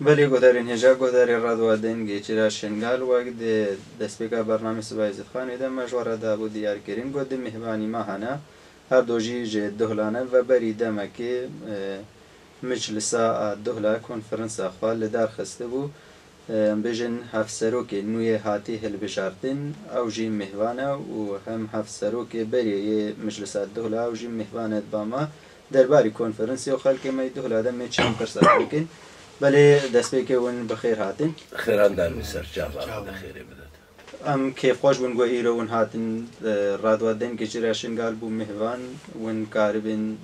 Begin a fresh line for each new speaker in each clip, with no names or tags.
بله گذارین هجا گذاری رادوا دنگی چرا شنگال وقت دستپیکا برنامه سبایزت خانی ده مجوره ده بود دیار کرین گود مهمانی ماهانه هر دوجی جه دهلانه و بری دمکی مجلسا دهلا کنفرانس خال لدار خسته بو بجن هفسروک نوی هاتی هل بشارتن او جی مهوانه و هم هفسروک بری مجلسا دهلا او جی مهوانه باما درباری کنفرانسی و خالک می دهلا ده می چند پرسات بکن بله دست که ون بخیر هاتن
خیران در میسر جواب خیره بدد
ام کیف خوش ون گو ایرو ون هاتن رادوا دن که جراشن قال بو مهوان ون قاربن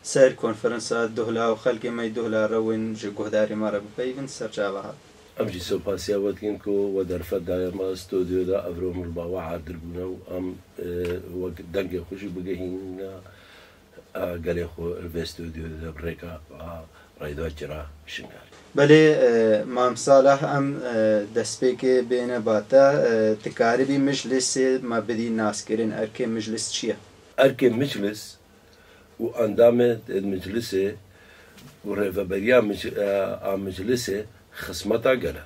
سر کنفرانس دهلا و خلق می دهلا رو ون جهداری مارا بپیون سر جواب
ام جی سوپاسیا وقتین کو و در فدای ما استودیو دا افروم الباوا عادر بنا ام وقت دنگ خوشی بگهین قال خو الاستوديو دا بريكا رايدو جرا شنغال
بله مام صالح ام دسپیک بین باتا تکاربی مجلس ما بدی ناس کرن ارکه مجلس چیه؟
اركي مجلس واندام المجلس ورفبريا مجلس خصمتا قلا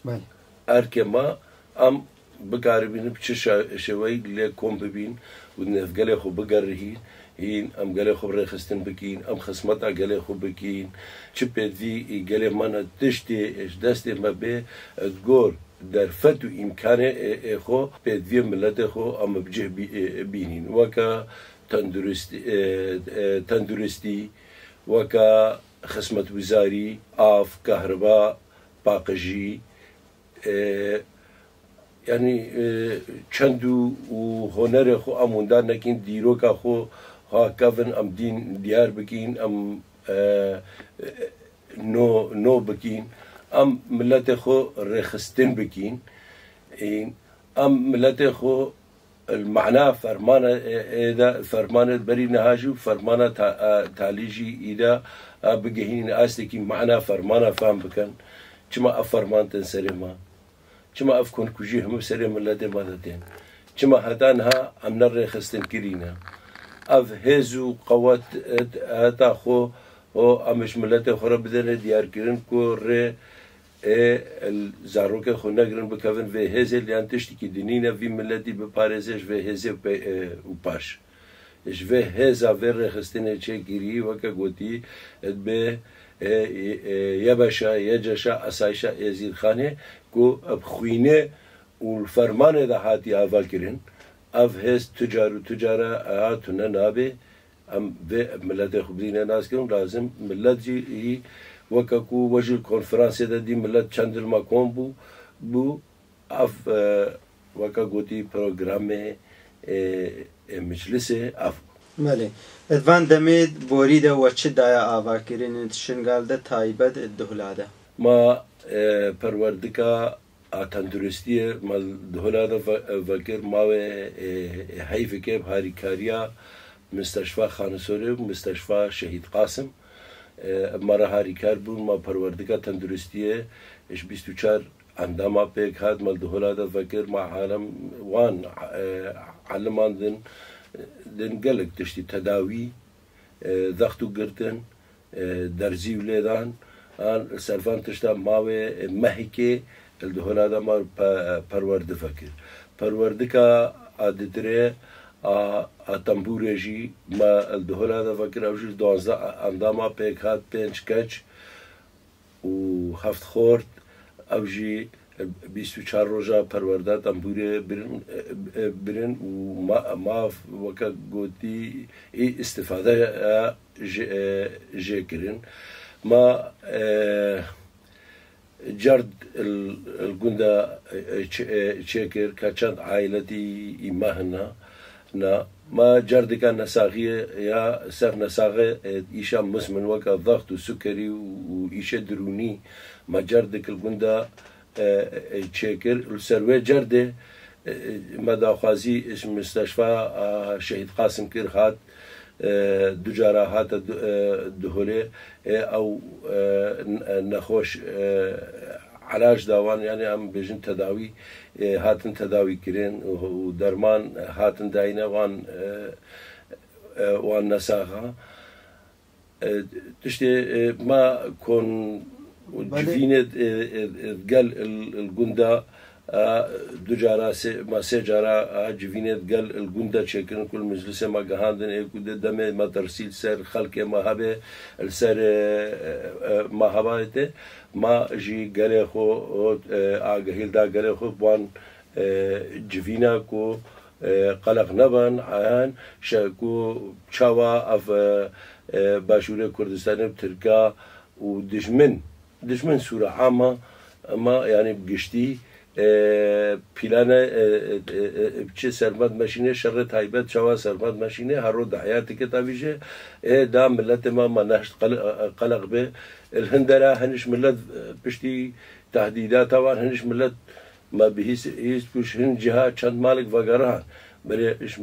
بله
اركي ما ام بقاربين بتش شوي لكم ببين ونفقل خو بقرهين هين ام قال خو رخصتن بكين ام خصمتا قال خو بكين شبت في قال ما تشتي ايش دستي ما به تقول در فتو امكانه خو بدي ملت خو ام بجه بينين وكا تندرستي وكا خصمة وزاري آف كهرباء باقجي يعني چندو و هنر خو اموندار نکین دیروکا خو ها کافن ام دین دیار بکین ام نو بکین ام ملت خو رخستن بکین ام ملت خو المعنى فرمانة إذا فرمانة بري نهاجو فرمانة تعليجي إذا بجهين أستكي معنى فرمانة فهم بكن كما أفرمان تنسرما كما أفكون كوجيه هم سرهم الذي ماذا كما هدانها أم نر خستن كرينا أف هزو قوات هتاخو أو أمش ملته خراب بدنا ديار كرين كور الزاروك خو نگرن بكفن في هزه اللي أنتشتكي دينينا في ملتي ببارزش في هزه وباش إيش في هزه في خستن شيء كري وكا قوتي به يبشا يجشا أسايشا يزيد خانه كو بخوينه والفرمان ده هاتي أول كرين أف هز تجارة هاتنا نابه أم في ملت خبزين ناس كرين لازم ملت جي وكاكو وجه الكونفرنس ده دي ملت چندر ماكون بو أف وكا قوتي برنامج مجلس أف
بله ادوان دمید بوریده و چه دایا آوا کرین شنگال ده تایبت دهلاده
ما پروردگا تندرستی مال دهلاده وگر ما حیف که هاریکاریا مستشفى خانسوری و مستشفى شهید قاسم مرا هاریکار بون ما پروردگا تندرستی اش 24 انداما پیک هاد مال دهلاده وگر ما عالم وان علمان دن قلق تشتي تداوي ضغط وقرتن درزي وليدان سرفان تشتا ماوي مهكي الدهول هذا ما پرورد فكر پروردكا عادتري تنبوريجي ما الدهول هذا فكر اوجل 12 انداما بيك هات بينش كاتش و هفت خورد اوجي 24 روزا پرورده تنبوری برن و ما وقت گویی استفاده جکرین ما جرد الجندا شکر كچند عائلتي إمهنا نا ما جرد كان نساغية يا سر نساغة إيشا مسمن وكا ضغط وسكري وإيشا دروني ما جرد الجندا شكر السروي جرده مداخازي اسم مستشفى شهيد قاسم كرهات دجارة هات دهولي أو نخوش علاج داوان يعني عم بيجن تداوي هاتن تداوي كرين ودرمان هاتن داينا وان نساخة تشتي ما كون وجفينة قال الجندا دجارة ما سجارة جفينة قال الجندا شكل كل مجلس ما جهاندن يكود دم ما ترسيل سر خلق ما هبه السر ما هباته ما جي قال خو عقهيل دا قال خو بوان جفينة كو قلق نبان عن شكو شوا أف باشوره كردستان بتركا ودشمن سورة عامة ما يعني بقشتي بلانه بچه سرمد ماشینه شر تایبت شوا سرمد ماشینه هر رو دعیات کتابیشه دا ملت ما نهشت قلق به الهندرة هنش ملت بشتي تهديدات طبعا هنش ملت ما بهيس بوش هن جهة چند مالك وغيرها بله إش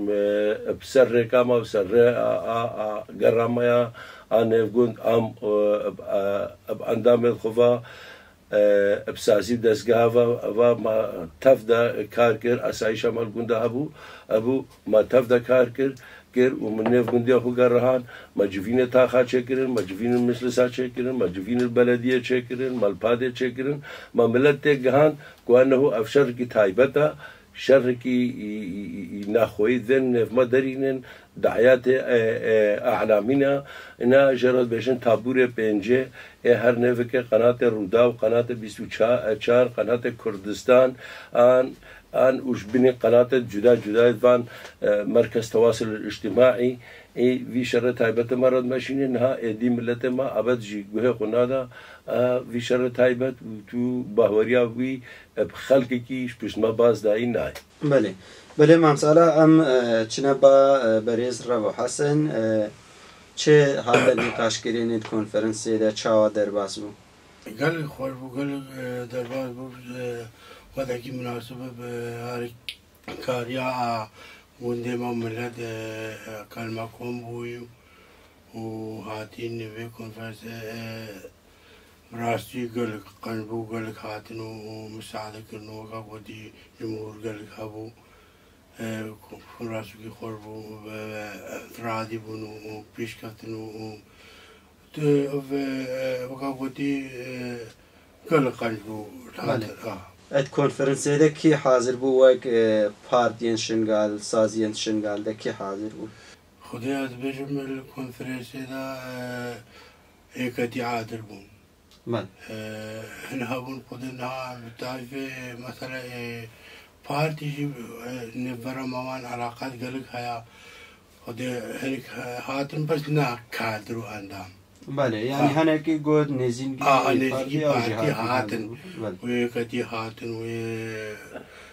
بسر ركامة بسر قرامة أنا بقول بأندام الخفا بسازي دستگاه و ما تفدا کارکر اسایش مال گنده ابو ما تفدا کارکر كر ومن نف جندي أخو جرهان مجفين تاخا شكرن مجفين المجلسات شكرن مجفين البلدية شكرن مالبادة شكرن ما ملت جهان كأنه أفشر كي تايبتا شر كي ناخوي ذن في مدرين دعيات أعلامنا إنها جرد بيشن تابورة بينجة هر نفك قناة الرودا وقناة بيسوچار قناة كردستان آن وش بني قناة جدا فان مركز تواصل الاجتماعي في شر تايبت مرض ماشين إنها دي ملت ما أبد جي جوه قناة في شر تايبت وتو باوريا وي بخلق كيش بس ما باز داين ناي.
بله مامسالا ام چنه با بریز رو حسن چه حال نقاش کردن کنفرانسی ده چاوا درباز بو؟
قال خوار بو قال درباز بو وقتی که مناسبه به هر کاریا ونده ما ملت کلمه کم بوی و هاتین نوی کنفرانس راستی قال قلبو قال هاتن و مساعده کردن و قبضی جمهور قال هبو راستی خوار بو رادی بون و پیش کردن و قبضی قال قلبو
ات کنفرانسی ده کی حاضر بو وک پارتین شنگال سازین شنگال ده کی حاضر بو؟
خدای از بجم الکنفرانسی ده ایکتی حاضر بون. هنها بون خدنا بتعرف مثلا پارتی نبرا موان علاقات گلک هیا خدای هنک هاتن بس نه کادرو اندام.
بله یعنی هنکی گود نزینگی
پارتی هاتن و کتی هاتن و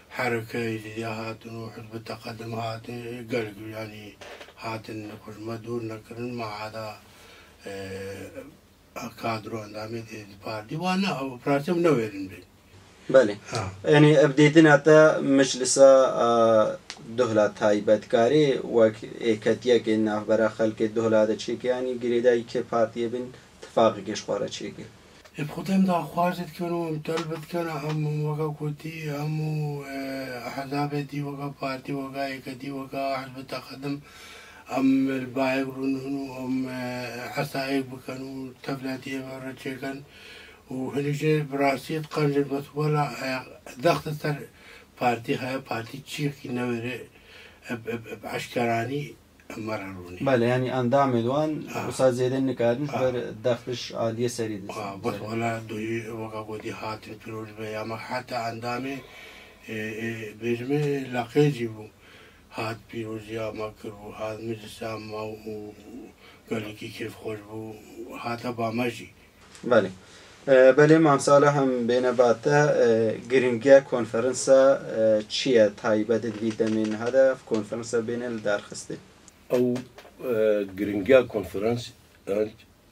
حرکه جدی هاتن و حزب التقدم هاتن قلق يعني هاتن خوش مدور نکرن ما عدا کادرو اندامی پارتی وانا پراتم نویرن بی.
بله يعني ابديتنا تا مجلس دهلا تایبت کاری و اکتیه که نافبرا خلق دهلا ده چی که یعنی گریدایی که پارتیه بین اتفاقی کش خواره چی که
بخدم دا خوارزت کنو مطالبت کنه هم وقا کوتی هم احزابتی وقا پارتی وقا اکتی وقا حزب التقدم هم البايق رونو هم حسائق بكنو تفلاتي برا چيكن وهنيجي براسيت قنجل بس ولا ضغط سر بارتي هاي بارتي تشيكي نوري بعشكراني مرروني.
بله يعني اندام دوان وصار زيدن نكادن بر دفش عالية سريد.
بس ولا دوي وقا ودي هاتن بيروج بياما حتى اندامي بيجمي لاقيجي بو هات بيروجيا ما كرو هات مجلسا ما وقالي كيف خوش بو هاتا بامجي.
بله. بله مامساله هم بین باتا گرینگیا کنفرانسا چیه تایبت دوید من هدف کنفرانسا بین الدرخسته
او گرینگیا کنفرانس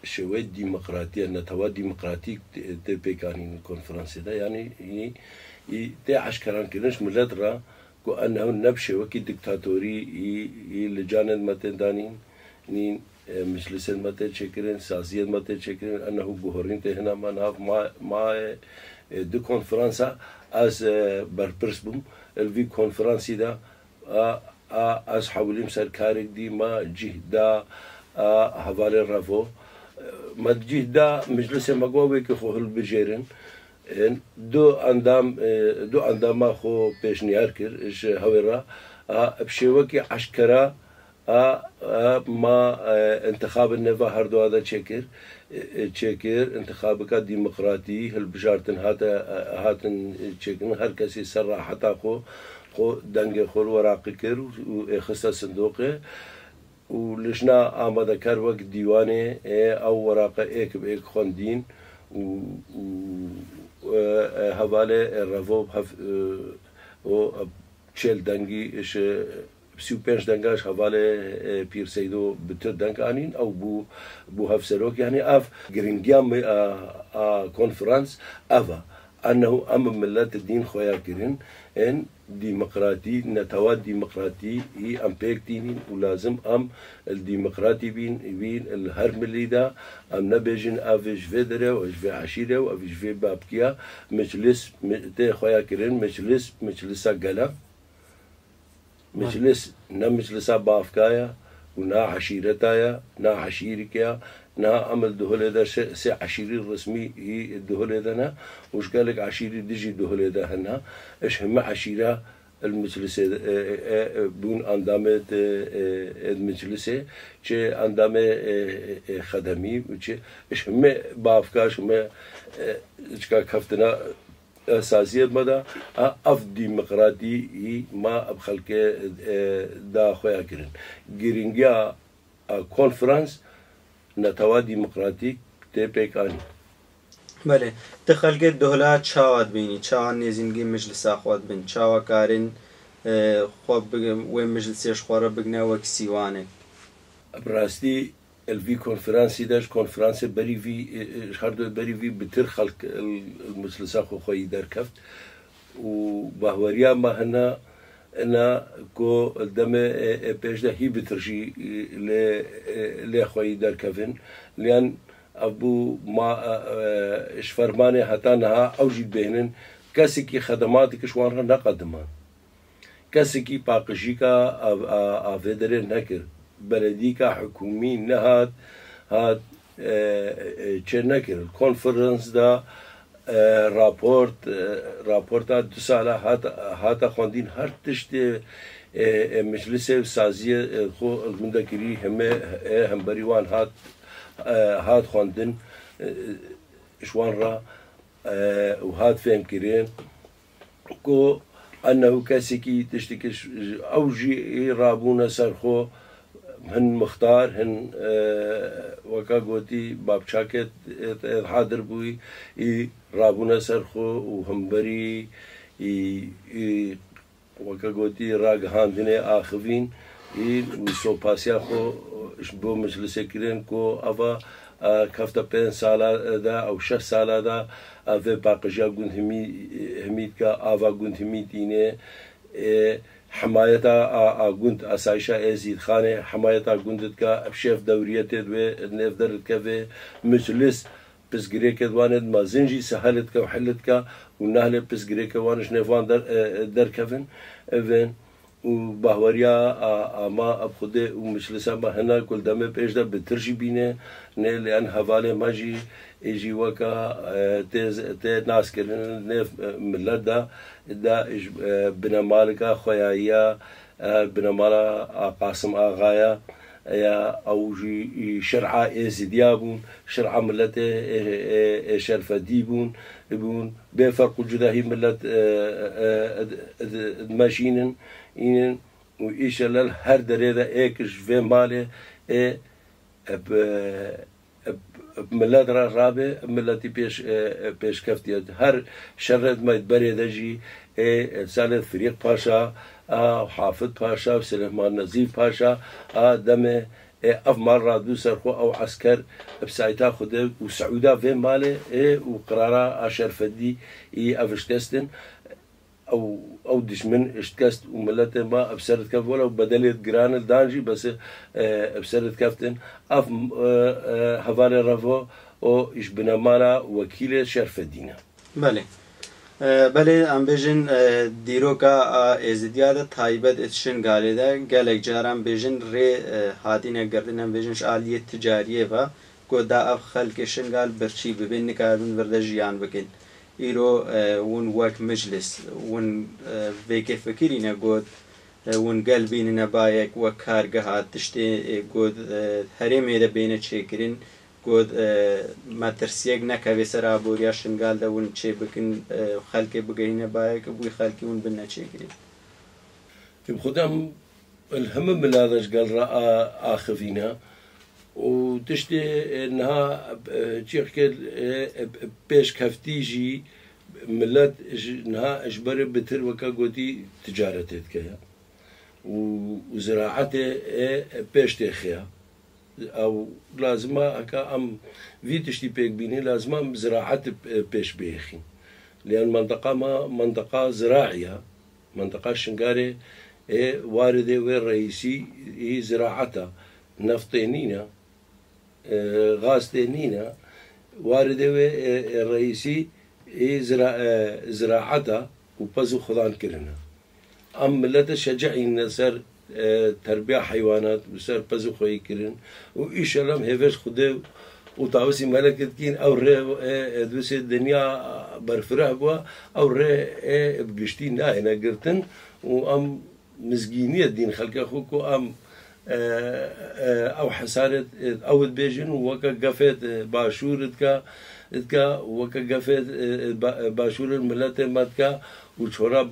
شوية ديمقراطية نتوا ديمقراطيك تبيكانين الكونفرنس ده يعني تي عشكران كنش ملت را كو أنه نبشة وكي دكتاتوري لجان المتدانين نين مجلس المتد شكرين سازية المتد شكرين أنه جوهرين تهنا ما ناف ما دو كونفرنسا از برپرس بوم الفي كونفرنسي ده از حولیم سرکارک دی ما جهدا حواله رفو مدجيه دا مجلس مقوبي كخو هالبجيرن دو اندام خو بيشنيار كر اش هورا بشوكي عشكرا ما انتخاب النفا هردو هذا تشكر انتخابك ديمقراطي هالبجارتن هاتن تشكن هر كسي سرع حتى خو دنگ خو وراقي كر وخصه صندوقه ولشنا آماده کر وقت دیوانه او ورقه ایک به ایک خوندین و حواله رواب و چل دنگی اش 35 دنگاش حواله پیر سیدو بتر دنگ آنین او بو هفسروک يعني اف گرینگیام کنفرانس افا انه ام ملت الدين خويا كرين ان ديمقراطي نتواد ديمقراطي هي ام بيكتينين ولازم ام الديمقراطي بين الهر مليدا ام نبيجن افيش فيدرا واش في عشيره وافيش في بابكيا مجلس تي خويا كرين مجلس قلم مجلس مجلس بافكايا ونا عشيرتايا نا عشيركيا نا عمل دهول هذا سي عشيري الرسمي هي الدهول هذا وش قالك عشيري ديجي دهول هذا هنا ايش هم عشيرة المجلس بون اندامت المجلس شيء اندام خدمي وشيء ايش هم بافكاش هم ايش كفتنا اساسية مدى اف ديمقراطي هي ما بخلك دا خويا كرين جيرينجيا كونفرنس نتوا ديمقراطيك تبيك اني
بله تخلق الدولات شاوات بيني شاوات نيزنجي مجلس اخوات بين شاوا كارين خوب وين مجلسيش خوارا بقنا وكسيوانك
براستي الفي كونفرنسي داش كونفرنسي بري في شهردو بري في بتر خلق المجلس اخو خوي دار كفت وبهوريا ما هنا انا كو الدم بيش ده هي بترجي ل خوي دار كفن لان ابو ما اش فرمانه حتى نها اوجد بينن كاسكي خدماتك شوان نقدمان كاسكي باقشيكا افدر نكر بلديكا حكومي نهات هات تشنكر الكونفرنس دا راپورت دو ساله هات خوندین هر تشت مجلس سازی خو المندکری هم بریوان هات خوندن شوان را وهات فهم كرين كو أنه كاسكي تشتكش أوجي رابونا سرخو هن مختار هن وكا قوتي باب شاكت حاضر بوي رابونا سرخو وهمبري وكا قوتي راق هاندني آخفين وصو باسيا خو بو مجلس كرين كو أفا كفتا 5 سالا دا أو 6 سالا دا أفا باقجا قنت هميد كا أفا قنت هميديني حمايتا قنت أسايشا أزيد خاني حمايتا قنت كا بشيف دوريتي دوي نفدرت كا مجلس بس جريك دوانت ما زنجي سهلت كا وحلت كا ونهل بس جريك وانش نفوان در كفن إذن وبهوريا ما أبخده ومجلسا ما هنا كل دم بيش ده بترجي بينه لأن هفاله ماجي يجي وكا ناس كرن نف ملدا دا بنا مالكا خويايا بنا مالا قاسم آغايا يا أو جي شرعة إزديابون شرعة ملته شرفة ديبون يبون بفرق الجداهي ملت ماشينن إن وإيش لل هر دريدا إيكش في ماله ملت رابع ملتي بيش كفتيات هر شرد ما يتبري دجي سالت فريق باشا حافظ باشا وسليمان نظيف باشا دم اف مرة دو سرخو او عسكر بسايتا خده وسعودا في ماله وقرارا اشرفدي افشتستن او دشمن اشتكست وملته ما ابسرت كف ولا بدلت جران الدانجي بس ابسرت كفتن اف حواله رفو او ايش بنمانا وكيل شرف الدين
بله بله ام بيجن ديروكا ازدياد تايبت اتشن غاليدا گلك جارم بيجن ري هاتين گردن ام بيجن آلية تجارية و گۆدا ئەو خەلکی شنگال برچی ببین نکاربن وەردە ژیان بکەین ئیرۆ ون وەک مجلس ون vêkê fikirîne got ون gel bînine bayek wek kargeha tiştê got herêmê de bêne çêkirin got me tirsiyek nekeve ser aboriya şingal de wan çê bikin xelkê bigihîne bayek bûî xelkî wan bin neçêkirin
بخدم الهم ملاذش قال رأى آخفينا وتشتي انها تشيخ بيش كفتيجي ملات انها اجبر بتر وكا قوتي تجارتك كيا وزراعته بيش تخيا او لازم هكا ام في تشتي بيك بيني لازم زراعه بيش بيخي لان منطقه زراعيه منطقه شنغاري وارده والرئيسي هي زراعتها نفطينينا غازتينينا وارده والرئيسي هي زراعتها وبزو خضان كلنا أم ملت شجعين سر تربية حيوانات وسر بزو خوي كلن وإيش لم هفش خده وطاوسي ملكت كين أو ري دوس الدنيا برفرح بوا أو ري بقشتين هنا قرتن وأم مزجينية الدين خلق أخوكو أم أو حسارة أو بيجن وكا قفت باشورتك وكا قفت باشور الملت ماتكا وشورا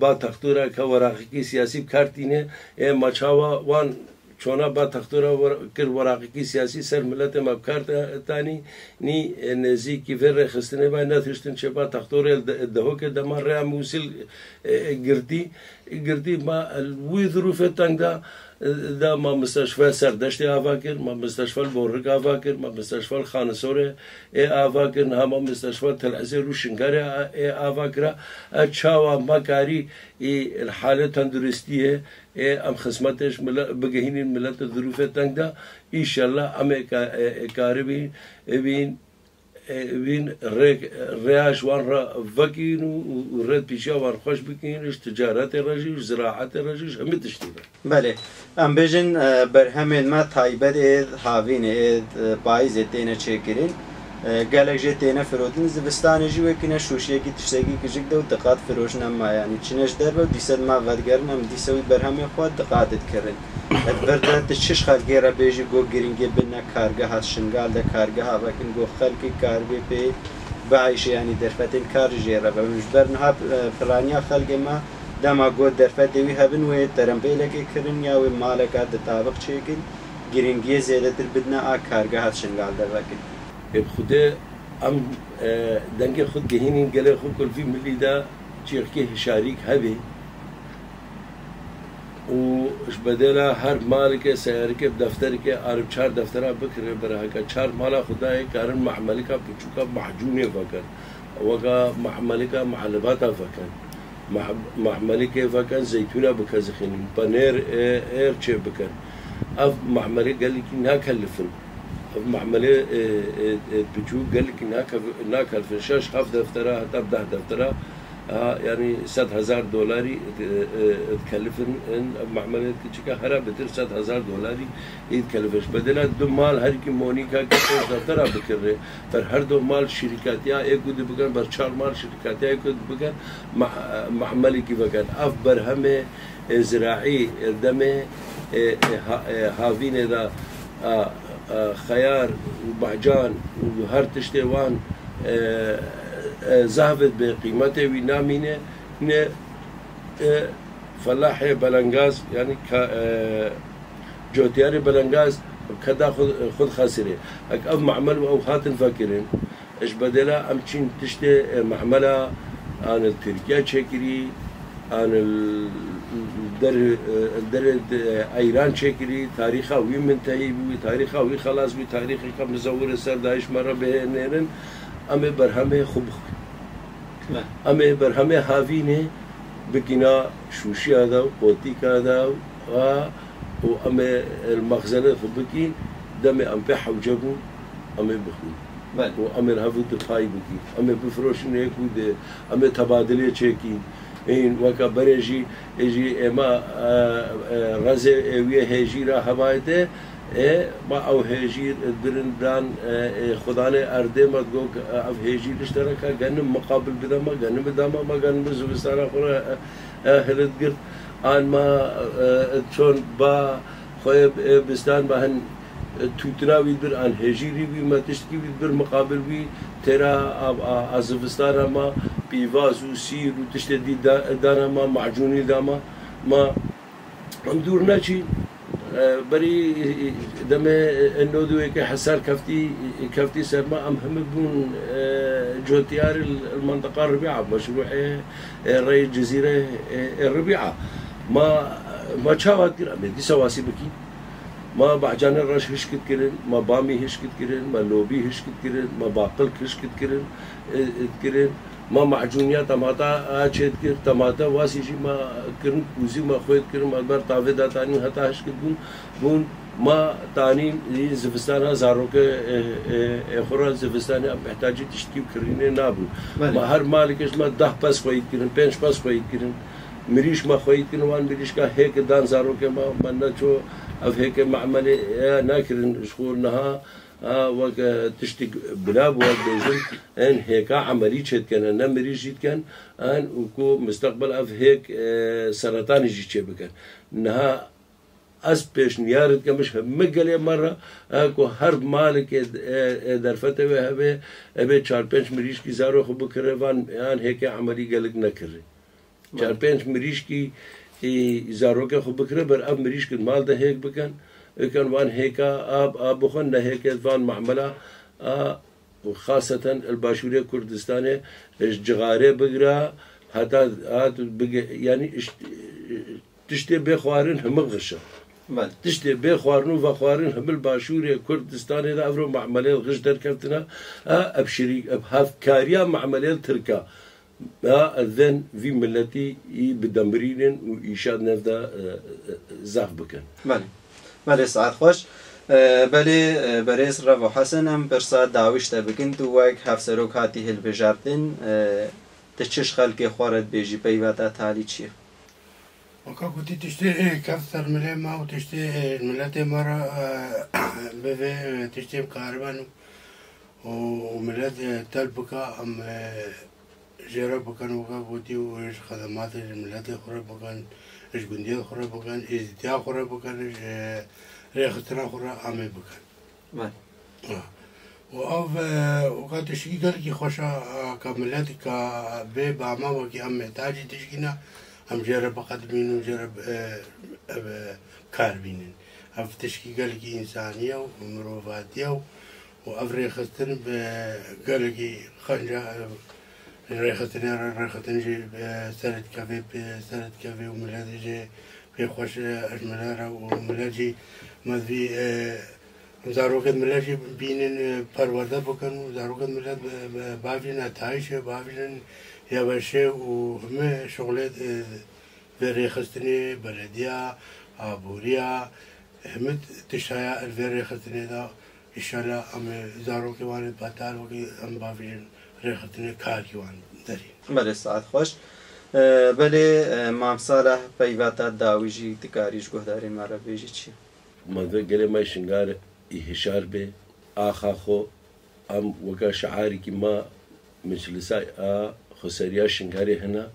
با تختورا كوراقي سياسي بكارتينه ما تشاوا وان شونا با تختورا كر وراقي سياسي سر ملت مبكار تاني ني نزي كيفر خستنه با ناتشتن شبا تختورا دهوك دمار رام وصل قرتي ما الوي ظروف تاندا دا ما مستشفى سردشتي افاكر ما مستشفى البورق افاكر ما مستشفى الخانسوره افاكر ما مستشفى تل عزير وشنغاري افاكر اتشاوا مكاري الحاله تندرستيه ام خدمتش بقهين الملت الظروف تندا ان شاء الله ام كاربي بين رياش وان فكين ورد بيشا وان خوش بكين تجارات الرجل زراعة الرجل هم تشتغل.
بله. ام بيجن برهمين ما تايبد ايد هاوين ايد بايز تينا تشكرين قالك جي تينا فرودن زبستان جي وكنا شوشيه كي تشتكي كجك دو دقات فروشنا ما يعني تشنش دربه ديسد ما ودگرن ام ديسوي برهمي خود دقات تكرن برده تشش خلقي را بيجي گو گرينگي بنا كارگاه شنگال ده كارگاه وكن گو خلقي كاربي بي بعيش يعني درفتين كار جيرا بمجبرنها فلانيا خلقي ما دما گو درفت دوي هبن و ترمبيلك كرن يا و مالك د طابق چيكن گرينگي زياده تر بدنا كارگاه شنگال ده وكن
بخده ام دنگ خود گهینین گله خود کل فی ملی دا چیرکی شریک هبی وش بدلا هر مالك سيارك بدفترك عرب 4 دفترا بكره برهكا 4 مالا خداي كارن محملك بچوكا محجوني فكر وكا محملك محلباتا فكر محملك فكر زيتونا بكزخين بانير اير تشي بكر اف محملك قال لك انها كلفن محملة بچو قال لك انها كلفن شاش خف دفترا تبدا دفترا يعني $100,000 تكلفن معملة كذا هرب بتر $100,000 يتكلفش بدلا دمال هر کی مونیکا که دفتر بکره بر هر دو مال شرکت یا یک گود بکن بر 4 مال شرکت یا یک گود بکن معملی کی بکن اف بر همه زراعی دمه هاوین دا خيار وبعجان وهر تشتوان ذهبت بقيمته ونامينه نه فلاحي بلنغاز يعني جوتياري بلنغاز كدا خذ خاسره اف معمل او هاتن فاكرين ايش بدلا امشين تشتي معمله عن تركيا تشكري عن الدر ايران تشكري تاريخه ومنتهي بتاريخه وخلاص بتاريخ كم مزور السردايش مره بينن امي برهمه خوب امي برهمه هاوینه بكنا شوشي هذا وبوتيك هذا وامي المخزنه خبكين دمي ام بيحو جبو امي بخون وامي هافو تخاي بكي امي بفروشن هيك امي تبادله تشيكي این وقت برایشی اما رزه وی هجیرا هوایته ما أو هجير برندان خداني أردي ما تقول أو هجير اشتركها جنم مقابل بدما جنم بدما ما جنم زوجستان أخرى هلت قرد آن ما تشون با خويب بستان بهن توتراوي بر آن هجيري بي ما تشتكي بر مقابل بي ترى أزوجستان ما بيواز وسير وتشتدي دانا ما معجوني داما ما مدور ناشي بري دم انه دويك حسار كفتي سرما ام هم بون جوتيار المنطقه الربيعه مشروع ري الجزيره الربيعه ما تشاوات كرام دي سواسي بكي ما بعجان الرش هشكت كرن ما بامي هشكت كرن ما لوبي هشكت كرن ما باقل هشكت كرن ما معجونيات تماتا أشيد كر تماتا واسيجي ما كرن كوزي ما خويت كرن ما بار تافدا تاني هتا هشكت بون ما تاني زفستانا زاروك اخرى زفستانا محتاجة تشتكي كرينه نابو ما هر مالكش ما 10 بس خويت كرن 5 بس خويت كرن مريش ما خويت كرن وان مريش كا هيك دان زاروك ما نشو أو هيك معملة ناكرن شغولناها وك تشتك بلاب وبيجن ان هيك عملي شد كان انا مريض جيت كان ان وكو مستقبل اف هيك سرطان يجي بكن انها از بيش نيارد كمش مقلي مره اكو هرب مالك درفته وهبه ابي 4-5 مريض كي زارو خو بكرفان ان هيك عملي قالك نكري 4-5 مريض كي زاروك خو بكره بر اب مريض كد مال ده هيك بكن كان وان هيكا اب بخن هيك فان معمله وخاصه الباشوريه كردستاني جغاري بقرا حتى يعني تشتي بخوارن هم غشه تشتي بخوارن وخوارن هم الباشوريه كردستاني ده افرو معمله غش دركتنا ابشري بهاف كاريا معمله تركا اذن في ملتي بدمرين ويشاد نفدا زاف بكن
بله ساعت خوش بله بريس رفو حسن هم برسات داوش تبكن تو واك هفسروك هاتی هل بجارتن تشش خلقی خوارد بیجی پیواتا تالی چیه؟
وكا كنت تشتري كثر مليما وتشتري الملات مرة بفي تشتري كهربان وملات تلبكا أم جرب كان وكا كنتي وإيش خدمات الملات خرب كان إيش جندية خرب كان إزديا خرب كان إيش ريختنا خرب عمي بكان. وأف وكا تشكي قال كي خوشا كملات كبي بعما وكي أم محتاج تشكينا هم جرب قدمين وجرب كاربين أف تشكي قال كي إنسانية ومروفاتية وأف ريختن قال كي خنجا ريختن جي سرد كافي وملات جي في خوش أجملارا وملات جي مذي زاروكت ملات جي بينن پرورده بكن وزاروكت ملات بافين أتايش بافين يابشي وهم شغلات ريختني بلدية عبورية هم تشايا الريختني دا إن شاء الله أم زاروكي وان باتال وكي أم بافين ريختني كاري وان داري.
بله ساعت خوش بله مام صالح پیواتا داویجی تکاریش گهداری مرا بیجی چی؟
ماذا قال ما شنقار إهشار به آخا خو أم وكا شعاري كما مش لساي خسريا شنقاري هنا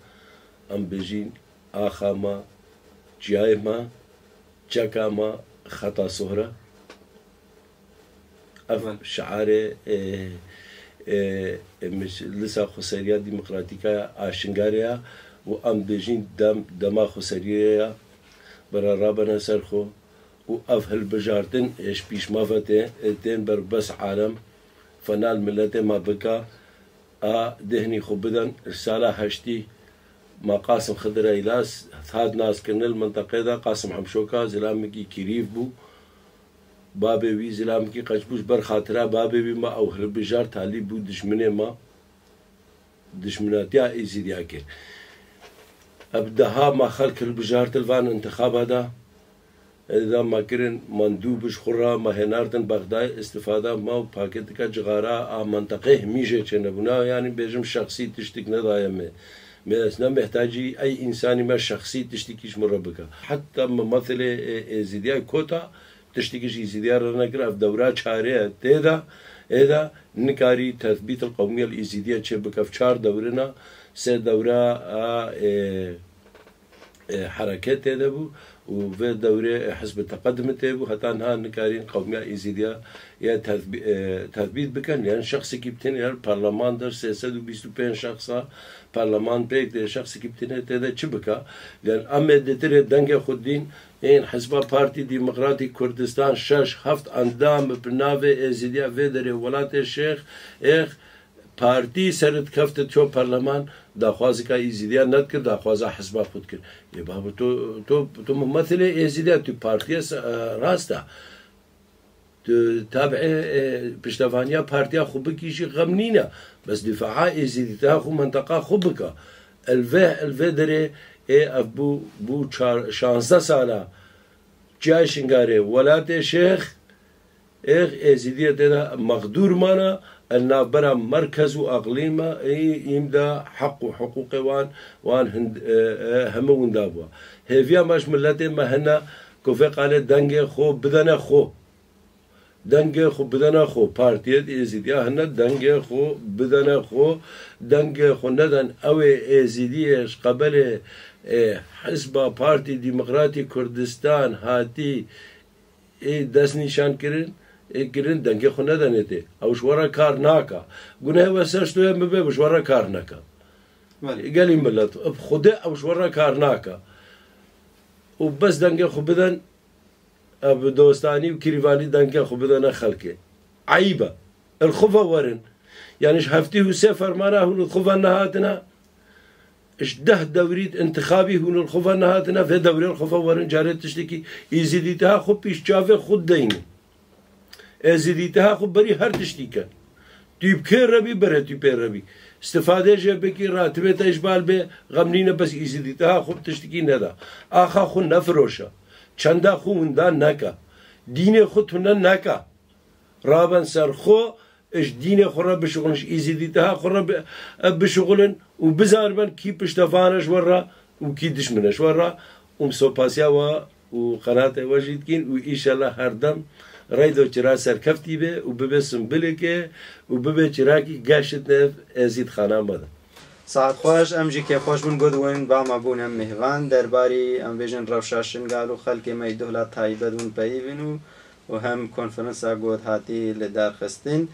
أم بجين آخا ما جاي ما جاكا ما خطا صهرة أف شعاري مش لسا خسريا ديمقراطيكا شنقاريا وأم بجين دما خسريا برا رابنا سرخو وأفهل بجارتن إيش بيش ما فتين بر بس عالم فنال ملته ما بكا دهني خبدن رسالة هشتي ما قاسم خضر إيلاس هاد ناس كنا المنطقة دا قاسم حمشوكا زلامكي كريف بو بابي وي زلامكي قشبوش بر خاطرة بابي وي ما أوهل بجار تالي بو دشمنه ما دشمناتيا إيزيديا كير أبدها ما خلق البجار تلفان انتخاب هذا إذا ما كرن مندوبش خورا ما هناردن بغداد استفادة ما باكيت كجغارة منطقة ميجة كنبنا يعني بيجم شخصي تشتك نضايا ما أثناء محتاجي أي إنسان ما شخصي تشتكيش مربكة حتى مثل زيديا كوتا تشتكي زيديار نقرا في دورات شهريه تيدا نكاري تثبيت القوميه الازيديه تشبك في شهر دورنا سي دوره حركات تيدبو وفي دورة حزب التقدم تيبو حتى انها نكارين قوميه ازيديه يا تثبيت بكن لان شخص كيبتين البرلمان در 325 شخصا برلمان بيك ده شخص كيبتين تيدا تشبكا لان اما دتر دنگه خودين این حزب پارتی دموکراتی کردستان 6-7 اندام بناوه ازیدیا و در ولایت شیخ پارتی سرت کفت تو پارلمان داخوازی که ازیدیا ند کرد داخوازا حزب خود کرد یه بابا تو ممثل ازیدیا تو پارتی راسته تو تابع پشتوانیا پارتیا خوب کیشی غمنینه بس دفاع ازیدیا خو منطقه خوب که الوه داره بو 16 ساله جای شنگاره ولایت شیخ ازیدیا تدا مقدور مانا النابرة مركز وأقليمة يمدا حق وحقوق وان همون دابوا هيفيا ماش ملتي ما هنا كوفي قال دنگي خو بدنا خو دنگي خو بدنا خو بارتيات ازيديا هنا دنگي خو بدنا خو دنگي خو ندن اوي ازيديش قبل حزب بارتي ديمقراطي كردستان هاتي دست نشان کرن گرین دنگی خو ندانیده اوش ورا کار ناکا گناه واسش تو هم به اوش ورا کار ناکا قالی ملت خدا اوش ورا کار ناکا و بس دنگی خو بدن اب دوستانی و کریوانی دنگی خو بدن خلقه عیبه الخوفه ورن يعني ايش هفتي هو سفر معنا هون الخوفه نهاتنا ايش ده دوريت انتخابي هون الخوفه نهاتنا في دوري الخوفه ورن جارت تشتكي يزيديتها خو بيش جافه خود ديني ازیدیتها خب بری هر تشتی کن تیب که ربی بره تیب ربی استفاده جه بکی راتبه تشبال به غمنینه بس ازیدیتها خب تشتی ندا آخا خو نفروشه چنده خو وندان نکا دین خود هنن نکا رابن سر خو اش دین خو را بشغلنش ازیدیتها خو را بشغلن و بزاربن کی پشتفانش ورا و کی دشمنش ورا سوپاسیا و قنات وجید کین و ایشالله هر دم رایدو چرا سرکفتی به و ببسم بلکه و ببه چراکی گشت نف ازید خانه مده
ساعت خوش امجی که خوش من گودوین با مبونم مهوان درباری ام ویژن روشاشن گالو خلک می دولت تایبدون پیوینو و هم کنفرانس گود هاتی لدار خستین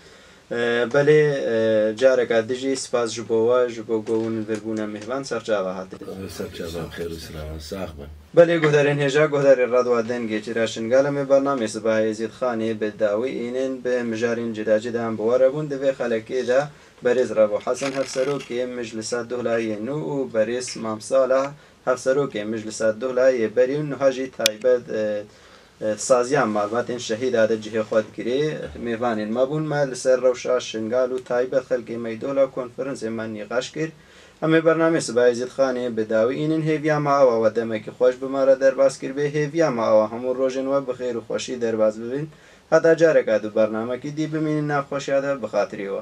بله جارك دجي سپاس جبو گون وربونا مهوان سرچاوا هاتی
سرچاوا خیر و سلام صاحبان
بله گودارین هجا گودار رادو دنگی چراشن گالم برنامه سباه زید خانی بداوی اینن به مجارین جدا جدا هم بواربون دوی خلکی دا بریز رابو حسن هفسرو که مجلسات دولایی نو و بریز مامسالا هفسرو که مجلسات دولایی بریون نهاجی تایبد سازیان معلومات شهید عادة جهه خود گیری میوانین مبون ما لسر روشا شنگال و تایبت خلقی میدولا کنفرنس من نقاش کرد همه برنامه سبای زید خانه بداوی اینن هیویا معاوا و دمه که خوش بمارا درباز کرد به هیویا معاوا همون روژن و بخیر و خوشی درباز ببین حتی جارک عادو برنامه که دی بمینین ناخوشی عادو بخاطری و